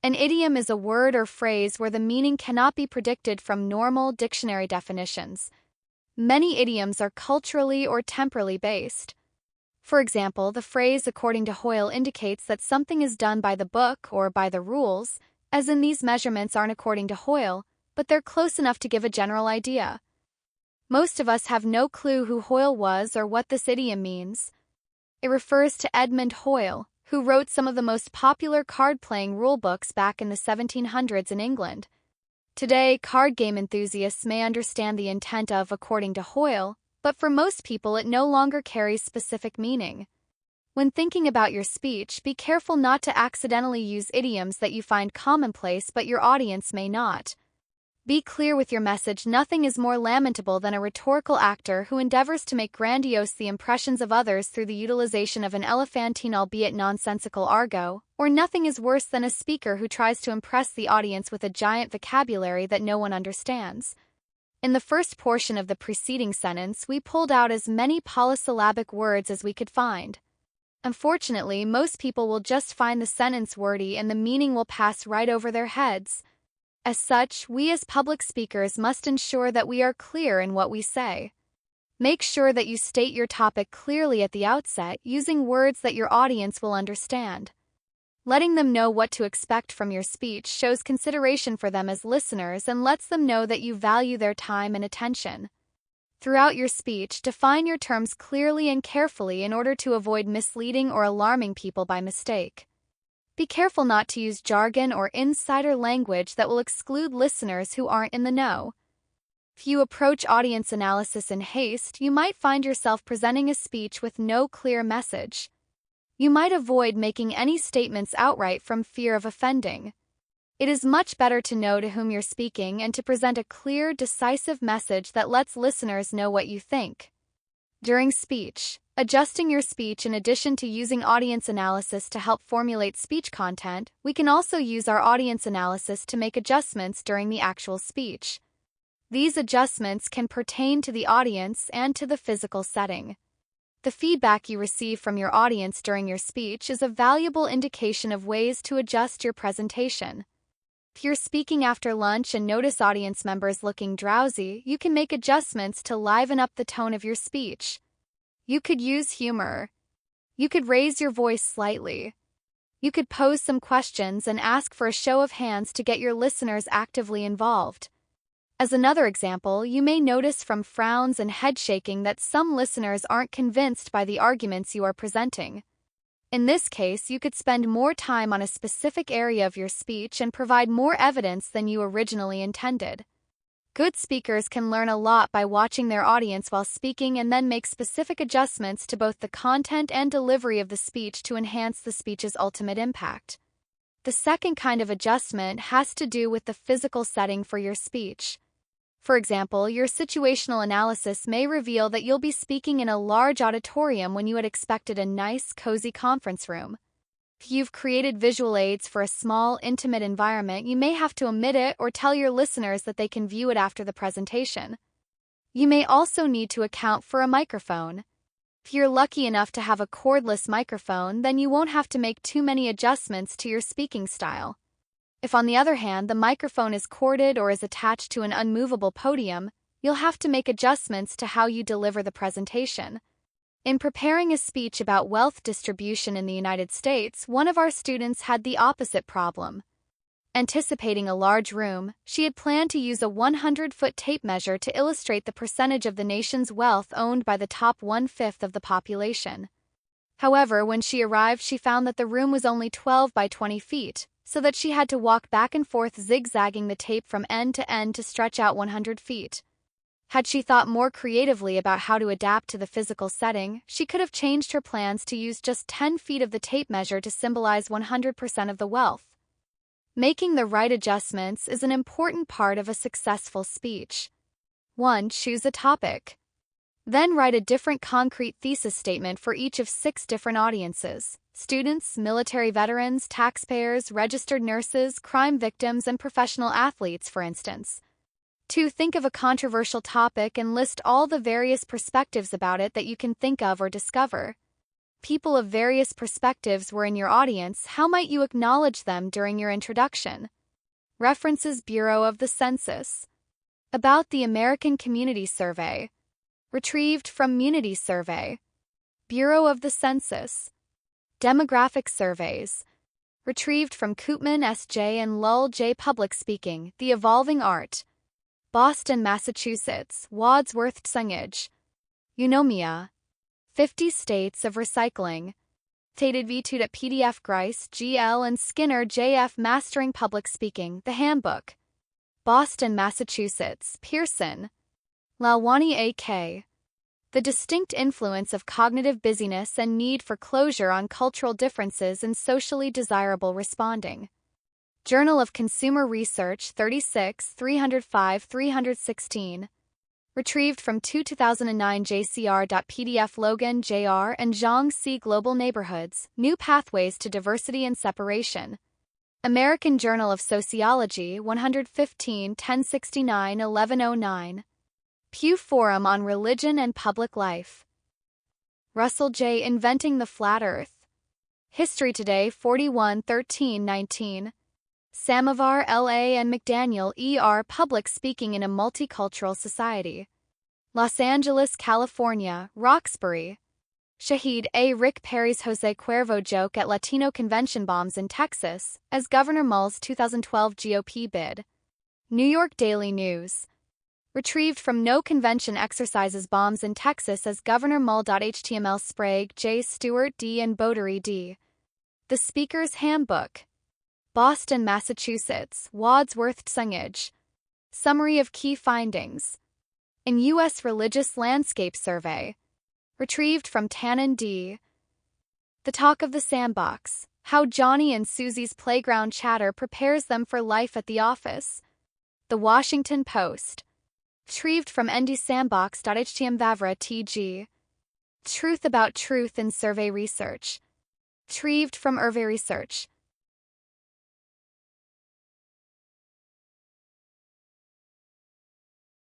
An idiom is a word or phrase where the meaning cannot be predicted from normal dictionary definitions. Many idioms are culturally or temporally based. For example, the phrase "according to Hoyle" indicates that something is done by the book or by the rules, as in these measurements aren't according to Hoyle, but they're close enough to give a general idea. Most of us have no clue who Hoyle was or what this idiom means. It refers to Edmund Hoyle, who wrote some of the most popular card-playing rulebooks back in the 1700s in England. Today, card game enthusiasts may understand the intent of "according to Hoyle," but for most people it no longer carries specific meaning. When thinking about your speech, be careful not to accidentally use idioms that you find commonplace but your audience may not. Be clear with your message. Nothing is more lamentable than a rhetorical actor who endeavors to make grandiose the impressions of others through the utilization of an elephantine albeit nonsensical argot, or nothing is worse than a speaker who tries to impress the audience with a giant vocabulary that no one understands. In the first portion of the preceding sentence, we pulled out as many polysyllabic words as we could find. Unfortunately, most people will just find the sentence wordy and the meaning will pass right over their heads. As such, we as public speakers must ensure that we are clear in what we say. Make sure that you state your topic clearly at the outset, using words that your audience will understand. Letting them know what to expect from your speech shows consideration for them as listeners and lets them know that you value their time and attention. Throughout your speech, define your terms clearly and carefully in order to avoid misleading or alarming people by mistake. Be careful not to use jargon or insider language that will exclude listeners who aren't in the know. If you approach audience analysis in haste, you might find yourself presenting a speech with no clear message. You might avoid making any statements outright from fear of offending. It is much better to know to whom you're speaking and to present a clear, decisive message that lets listeners know what you think. During speech, adjusting your speech. In addition to using audience analysis to help formulate speech content, we can also use our audience analysis to make adjustments during the actual speech. These adjustments can pertain to the audience and to the physical setting. The feedback you receive from your audience during your speech is a valuable indication of ways to adjust your presentation. If you're speaking after lunch and notice audience members looking drowsy, you can make adjustments to liven up the tone of your speech. You could use humor. You could raise your voice slightly. You could pose some questions and ask for a show of hands to get your listeners actively involved. As another example, you may notice from frowns and head shaking that some listeners aren't convinced by the arguments you are presenting. In this case, you could spend more time on a specific area of your speech and provide more evidence than you originally intended. Good speakers can learn a lot by watching their audience while speaking and then make specific adjustments to both the content and delivery of the speech to enhance the speech's ultimate impact. The second kind of adjustment has to do with the physical setting for your speech. For example, your situational analysis may reveal that you'll be speaking in a large auditorium when you had expected a nice, cozy conference room. If you've created visual aids for a small, intimate environment, you may have to omit it or tell your listeners that they can view it after the presentation. You may also need to account for a microphone. If you're lucky enough to have a cordless microphone, then you won't have to make too many adjustments to your speaking style. If, on the other hand, the microphone is corded or is attached to an unmovable podium, you'll have to make adjustments to how you deliver the presentation. In preparing a speech about wealth distribution in the United States, one of our students had the opposite problem. Anticipating a large room, she had planned to use a 100-foot tape measure to illustrate the percentage of the nation's wealth owned by the top 1/5 of the population. However, when she arrived, she found that the room was only 12 by 20 feet, so that she had to walk back and forth zigzagging the tape from end to end to stretch out 100 feet. Had she thought more creatively about how to adapt to the physical setting, she could have changed her plans to use just 10 feet of the tape measure to symbolize 100% of the wealth. Making the right adjustments is an important part of a successful speech. 1. Choose a topic. Then write a different concrete thesis statement for each of 6 different audiences: students, military veterans, taxpayers, registered nurses, crime victims, and professional athletes, for instance. 2. Think of a controversial topic and list all the various perspectives about it that you can think of or discover. People of various perspectives were in your audience. How might you acknowledge them during your introduction? References: Bureau of the Census. About the American Community Survey. Retrieved from Munity Survey. Bureau of the Census. Demographic surveys. Retrieved from Koopman S.J. and Lull J. Public Speaking, The Evolving Art. Boston, Massachusetts, Wadsworth Sungage. Eunomia. 50 States of Recycling. Dated V2 at PDF Grice, G.L. and Skinner J.F. Mastering Public Speaking, The Handbook. Boston, Massachusetts, Pearson. Lalwani A.K. The Distinct Influence of Cognitive Busyness and Need for Closure on Cultural Differences in Socially Desirable Responding. Journal of Consumer Research 36, 305-316. Retrieved from 2009 JCR.PDF. Logan, J.R. and Zhang C. Global Neighborhoods, New Pathways to Diversity and Separation. American Journal of Sociology 115, 1069, 1109. Pew Forum on Religion and Public Life. Russell J. Inventing the Flat Earth. History Today 41, 13, 19. Samovar, L.A. and McDaniel, E.R. Public Speaking in a Multicultural Society. Los Angeles, California, Roxbury. Shahid A. Rick Perry's Jose Cuervo joke at Latino convention bombs in Texas, as Governor Mull's 2012 GOP bid. New York Daily News. Retrieved from No Convention Exercises Bombs in Texas as Governor Mull.html. Sprague, J. Stewart D. and Botery D. The Speaker's Handbook. Boston, Massachusetts, Wadsworth Sungage. Summary of Key Findings. In U.S. Religious Landscape Survey. Retrieved from Tannen D. The Talk of the Sandbox. How Johnny and Susie's playground chatter prepares them for life at the office. The Washington Post. Retrieved from ndsandbox.htm. Vavra T.G. Truth About Truth in Survey Research. Retrieved from Urvey Research.